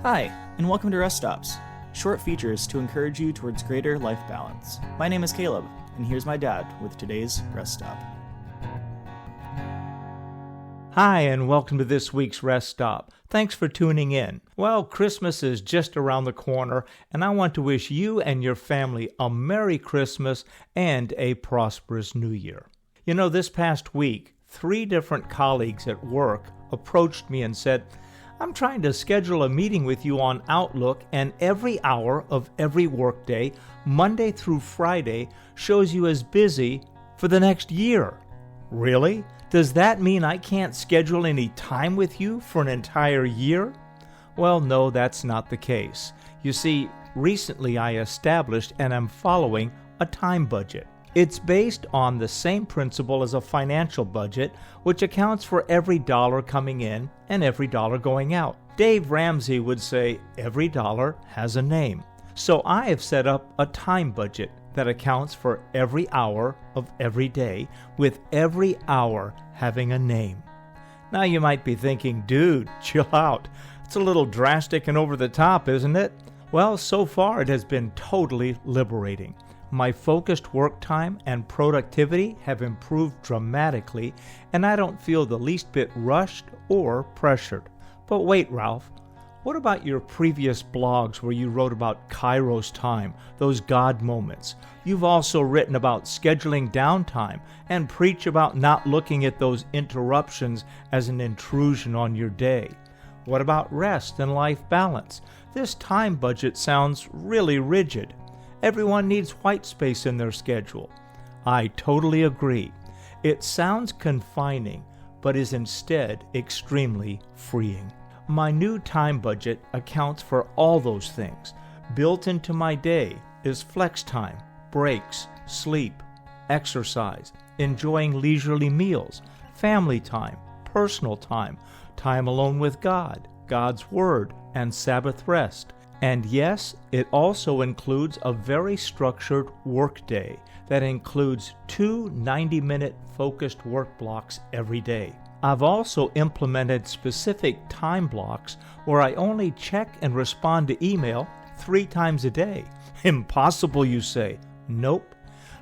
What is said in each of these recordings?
Hi, and welcome to Rest Stops, short features to encourage you towards greater life balance. My name is Caleb, and here's my dad with today's Rest Stop. Hi, and welcome to this week's Rest Stop. Thanks for tuning in. Well, Christmas is just around the corner, and I want to wish you and your family a Merry Christmas and a prosperous New Year. You know, this past week, 3 different colleagues at work approached me and said, I'm trying to schedule a meeting with you on Outlook, and every hour of every workday, Monday through Friday, shows you as busy for the next year. Really? Does that mean I can't schedule any time with you for an entire year? Well, no, that's not the case. You see, recently I established and am following a time budget. It's based on the same principle as a financial budget, which accounts for every dollar coming in and every dollar going out. Dave Ramsey would say every dollar has a name. So I have set up a time budget that accounts for every hour of every day, with every hour having a name. Now you might be thinking, dude, chill out. It's a little drastic and over the top, isn't it? Well, so far it has been totally liberating. My focused work time and productivity have improved dramatically, and I don't feel the least bit rushed or pressured. But wait, Ralph, what about your previous blogs where you wrote about Kairos time, those God moments? You've also written about scheduling downtime and preach about not looking at those interruptions as an intrusion on your day. What about rest and life balance? This time budget sounds really rigid. Everyone needs white space in their schedule. I totally agree. It sounds confining, but is instead extremely freeing. My new time budget accounts for all those things. Built into my day is flex time, breaks, sleep, exercise, enjoying leisurely meals, family time, personal time, time alone with God, God's Word, and Sabbath rest. And yes, it also includes a very structured work day that includes 2 90-minute focused work blocks every day. I've also implemented specific time blocks where I only check and respond to email 3 times a day. Impossible, you say? Nope.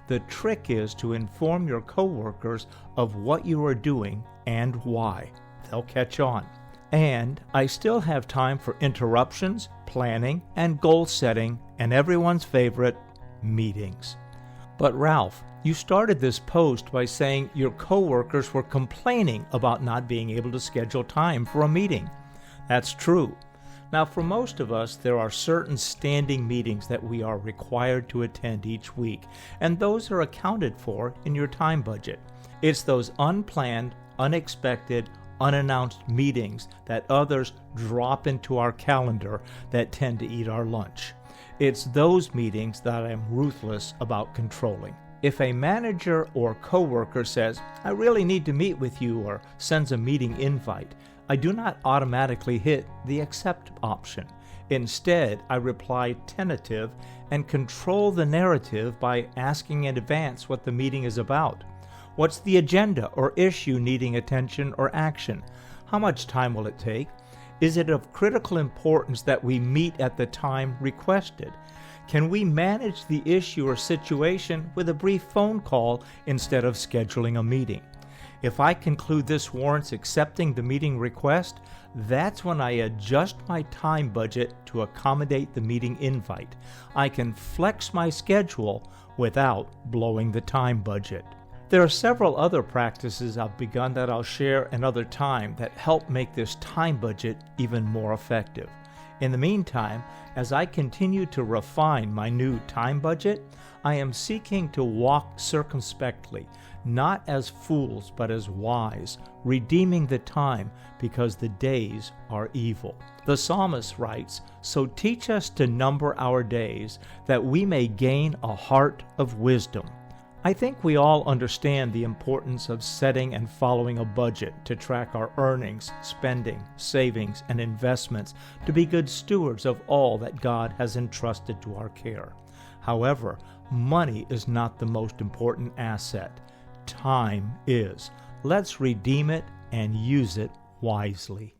The trick is to inform your coworkers of what you are doing and why. They'll catch on. And I still have time for interruptions, planning, and goal setting, and everyone's favorite, meetings. But Ralph, you started this post by saying your coworkers were complaining about not being able to schedule time for a meeting. That's true. Now, for most of us, there are certain standing meetings that we are required to attend each week, and those are accounted for in your time budget. It's those unplanned, unexpected, unannounced meetings that others drop into our calendar that tend to eat our lunch. It's those meetings that I'm ruthless about controlling. If a manager or coworker says, I really need to meet with you, or sends a meeting invite, I do not automatically hit the accept option. Instead, I reply tentative and control the narrative by asking in advance what the meeting is about. What's the agenda or issue needing attention or action? How much time will it take? Is it of critical importance that we meet at the time requested? Can we manage the issue or situation with a brief phone call instead of scheduling a meeting? If I conclude this warrants accepting the meeting request, that's when I adjust my time budget to accommodate the meeting invite. I can flex my schedule without blowing the time budget. There are several other practices I've begun that I'll share another time that help make this time budget even more effective. In the meantime, as I continue to refine my new time budget, I am seeking to walk circumspectly, not as fools but as wise, redeeming the time because the days are evil. The psalmist writes, So teach us to number our days, that we may gain a heart of wisdom. I think we all understand the importance of setting and following a budget to track our earnings, spending, savings, and investments to be good stewards of all that God has entrusted to our care. However, money is not the most important asset. Time is. Let's redeem it and use it wisely.